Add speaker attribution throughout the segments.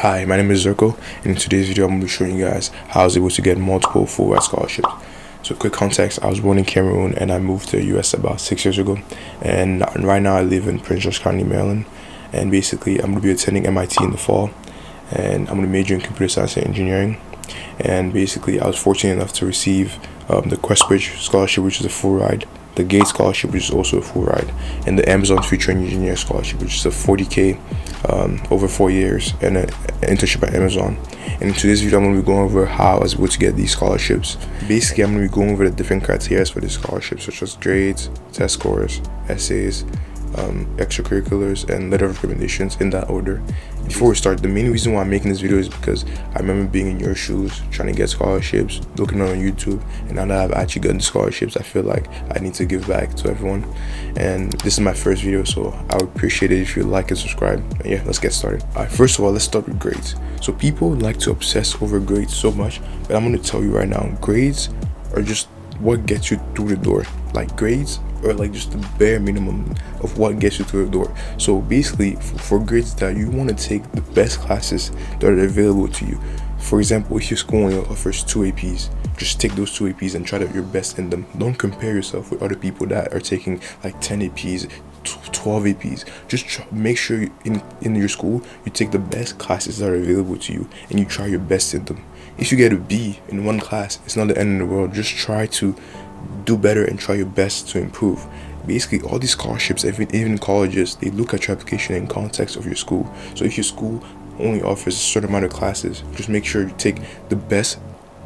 Speaker 1: Hi, my name is Zirko, and in today's video I'm going to be showing you guys how I was able to get multiple full ride scholarships. So quick context, I was born in Cameroon and I moved to the US about 6 years ago, and right now I live in Prince George County, Maryland, and basically I'm going to be attending MIT in the fall, and I'm going to major in computer science and engineering. And basically I was fortunate enough to receive the Questbridge scholarship, which is a full ride, the Gates scholarship, which is also a full ride, and the Amazon Future Engineer scholarship, which is a 40K over 4 years, and an internship at Amazon. And in today's video I'm going to be going over how I was able to get these scholarships. Basically I'm going to be going over the different criteria for these scholarships, such as grades, test scores, essays, extracurriculars, and letter of recommendations, in that order. Before we start, the main reason why I'm making this video is because I remember being in your shoes, trying to get scholarships, looking on YouTube, and now that I've actually gotten the scholarships, I feel like I need to give back to everyone. And this is my first video, so I would appreciate it if you like and subscribe. And yeah, let's get started. Alright, first of all, let's start with grades. So people like to obsess over grades so much, but I'm going to tell you right now, grades are just what gets you through the door. Like, grades or like just the bare minimum of what gets you through the door. So basically for grades, that you want to take the best classes that are available to you. For example, if your school only offers 2 APs, just take those 2 APs and try to your best in them. Don't compare yourself with other people that are taking like 10 APs, 12 APs. Just make sure in your school you take the best classes that are available to you and you try your best in them. If you get a B in one class, it's not the end of the world. Just try to do better and try your best to improve. Basically all these scholarships, even colleges, they look at your application in context of your school. So if your school only offers a certain amount of classes, just make sure you take the best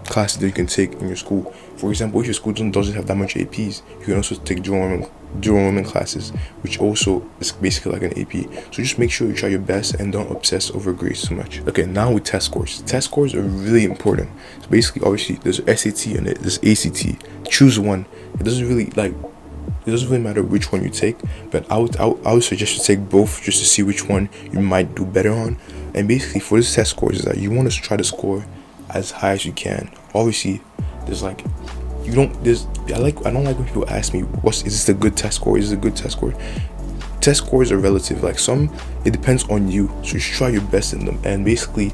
Speaker 1: classes that you can take in your school. For example, if your school doesn't have that much APs, you can also take dual enrollment classes, which also is basically like an AP. So just make sure you try your best and don't obsess over grades too much. Okay, now with test scores. Test scores are really important. So basically, obviously, there's SAT and there's ACT. Choose one. It doesn't really matter which one you take, but I would suggest you take both just to see which one you might do better on. And basically for this test scores is that you want to try to score as high as you can. Obviously, there's like I don't like when people ask me, is this a good test score? Is this a good test score? Test scores are relative. Like, it depends on you, so you should try your best in them. And basically,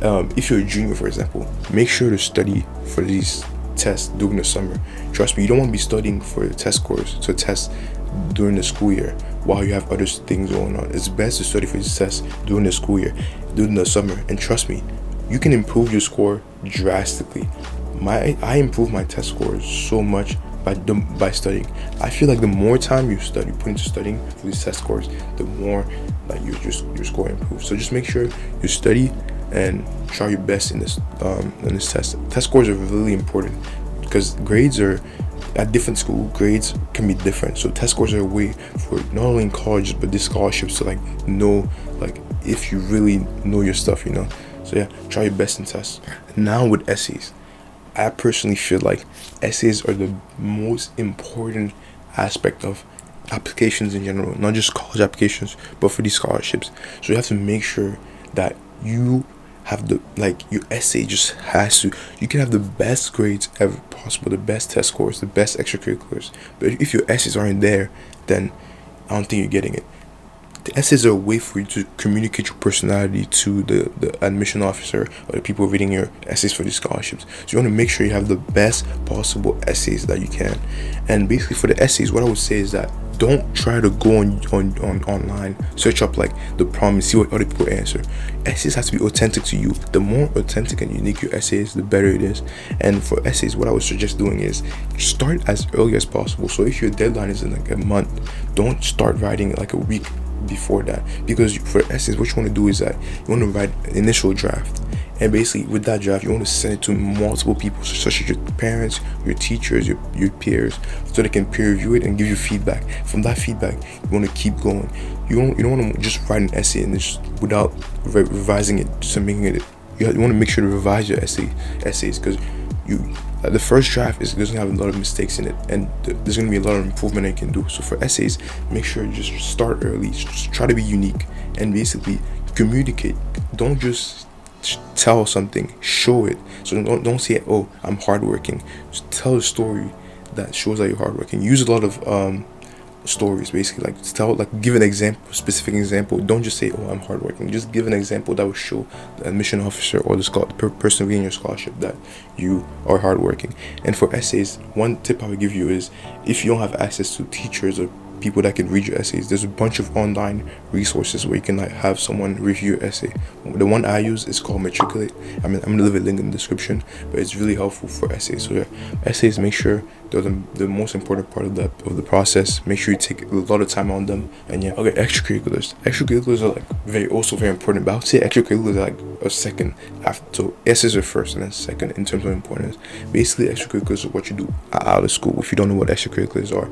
Speaker 1: if you're a junior, for example, make sure to study for these tests during the summer. Trust me, you don't want to be studying for the test scores to test during the school year while you have other things going on. It's best to study for these tests during the school year, during the summer. And trust me, you can improve your score drastically. I improved my test scores so much by studying. I feel like the more time you put into studying for these test scores, the more like your score improves. So just make sure you study and try your best in this test. Test scores are really important because grades are at different school. Grades can be different, so test scores are a way for not only in colleges but these scholarships to like know like if you really know your stuff, you know. So yeah, try your best in tests. Now with essays, I personally feel like essays are the most important aspect of applications in general, not just college applications, but for these scholarships. So you have to make sure that you have your essay just has to, you can have the best grades ever possible, the best test scores, the best extracurriculars, but if your essays aren't there, then I don't think you're getting it. The essays are a way for you to communicate your personality to the admission officer or the people reading your essays for these scholarships. So you want to make sure you have the best possible essays that you can. And basically for the essays, what I would say is that don't try to go on online, search up like the problem and see what other people answer. Essays have to be authentic to you. The more authentic and unique your essay is, the better it is. And for essays, what I would suggest doing is start as early as possible. So if your deadline is in like a month, don't start writing like a week before that, because for essays what you want to do is that you want to write an initial draft, and basically with that draft you want to send it to multiple people, such as your parents, your teachers, your peers, so they can peer review it and give you feedback. From that feedback you want to keep going. You don't want to just write an essay and just without revising it, just making it. You want to make sure to revise your essays because the first draft doesn't have a lot of mistakes in it, and there's going to be a lot of improvement I can do. So for essays, make sure you just start early, just try to be unique and basically communicate. Don't just tell something, show it. So don't say, oh, I'm hardworking. Just tell a story that shows that you're hardworking. Use a lot of stories, basically, like tell, like give an example, specific example. Don't just say, oh, I'm hardworking. Just give an example that will show the admission officer or the person reading your scholarship that you are hardworking. And for essays, one tip I would give you is, if you don't have access to teachers or people that can read your essays, there's a bunch of online resources where you can like have someone review your essay. The one I use is called Matriculate. I'm gonna leave a link in the description, but it's really helpful for essays. So yeah, essays, make sure they're the most important part of the process. Make sure you take a lot of time on them. And yeah, okay, extracurriculars are like also very important, but I would say extracurriculars are like a second after. So essays are first and then second in terms of importance. Basically, extracurriculars are what you do out of school, if you don't know what extracurriculars are.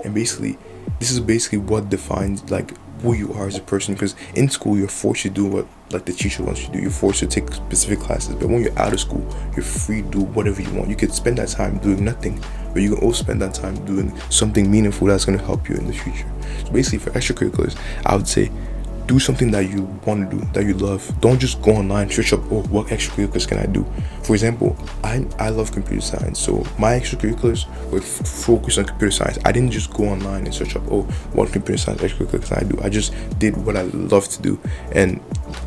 Speaker 1: And basically, this is basically what defines like who you are as a person, because in school you're forced to do what like the teacher wants you to do. You're forced to take specific classes, but when you're out of school, you're free to do whatever you want. You could spend that time doing nothing, but you can also spend that time doing something meaningful that's going to help you in the future. So basically, for extracurriculars, I would say do something that you want to do, that you love. Don't just go online, search up, oh, what extracurriculars can I do? For example, I love computer science, so my extracurriculars were focused on computer science. I didn't just go online and search up, oh, what computer science extracurriculars can I do? I just did what I love to do, and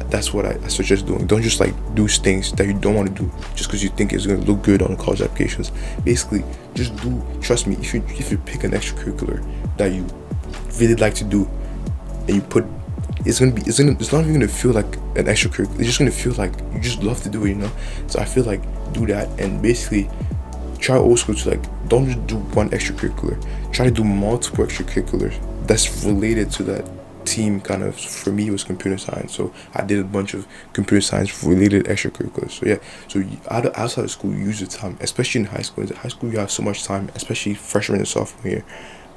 Speaker 1: that's what I suggest doing. Don't just like do things that you don't want to do just because you think it's going to look good on college applications. Basically, just do. Trust me, if you pick an extracurricular that you really like to do, and you put, it's not even gonna feel like an extracurricular. It's just gonna feel like you just love to do it, you know. So I feel like do that, and basically try also to like, don't just do one extracurricular. Try to do multiple extracurriculars that's related to that team. Kind of, for me, it was computer science, so I did a bunch of computer science related extracurriculars. So yeah, so outside of school, you use your time, especially in high school. In high school, you have so much time, especially freshman and sophomore year,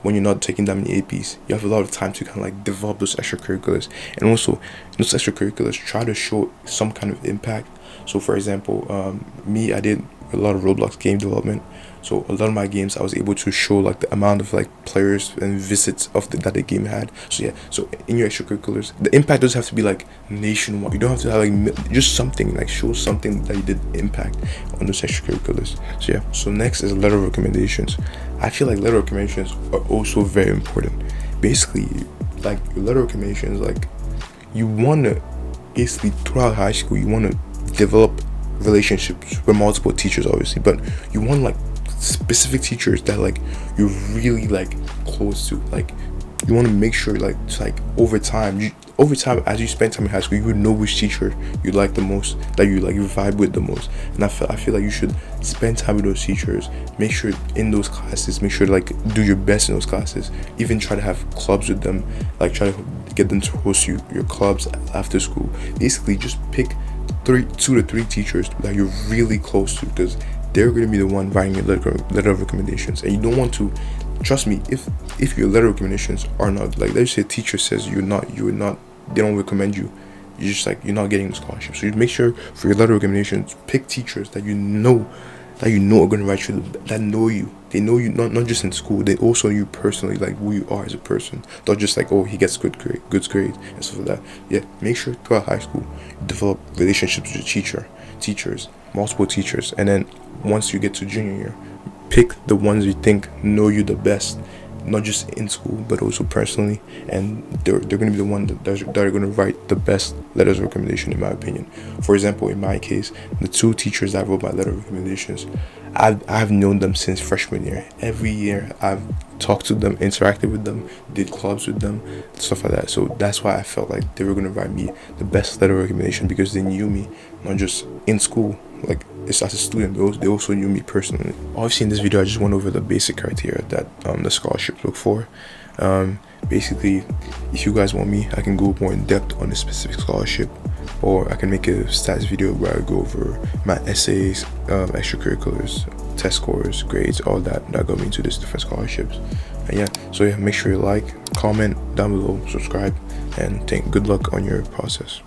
Speaker 1: when you're not taking that many APs. You have a lot of time to kind of like develop those extracurriculars, and also those extracurriculars try to show some kind of impact. So for example, me, I did a lot of Roblox game development, so a lot of my games I was able to show like the amount of like players and visits of that the game had. So yeah, so in your extracurriculars, the impact doesn't have to be like nationwide. You don't have to have like just something, like show something that you did impact on those extracurriculars. So yeah, so next is letter of recommendations. I feel like letter of recommendations are also very important. Basically, like your letter of recommendations, like you want to basically throughout high school, you want to develop relationships with multiple teachers, obviously, but you want like specific teachers that like you're really like close to. Like you want to make sure like it's like over time as you spend time in high school, you would know which teacher you like the most, that you vibe with the most. And I feel like you should spend time with those teachers. Make sure in those classes, make sure to like do your best in those classes. Even try to have clubs with them, like try to get them to host your clubs after school. Basically, just pick 2 to 3 teachers that you're really close to, because they're going to be the one writing your letter of recommendations. And you don't want to, trust me, if your letter of recommendations are not, like, let's say a teacher says they don't recommend you, you're not getting the scholarship. So you make sure for your letter of recommendations, pick teachers that you know are going to write you, that know you. They know you not just in school, they also know you personally, like who you are as a person. Not just like, oh, he gets good grades and stuff like that. Yeah, make sure throughout high school you develop relationships with your teachers, multiple teachers, and then once you get to junior year, pick the ones you think know you the best, not just in school but also personally, and they're going to be the one that are going to write the best letters of recommendation, in my opinion. For example, in my case, the 2 teachers that wrote my letter of recommendations, I've known them since freshman year. Every year I've talked to them, interacted with them, did clubs with them, stuff like that. So that's why I felt like they were going to write me the best letter of recommendation, because they knew me not just in school, like as a student, they also knew me personally. Obviously, in this video I just went over the basic criteria that the scholarships look for. Basically, if you guys want me, I can go more in depth on a specific scholarship, or I can make a stats video where I go over my essays, extracurriculars, test scores, grades, all that got me into these different scholarships. And yeah, so yeah, make sure you like, comment down below, subscribe, and good luck on your process.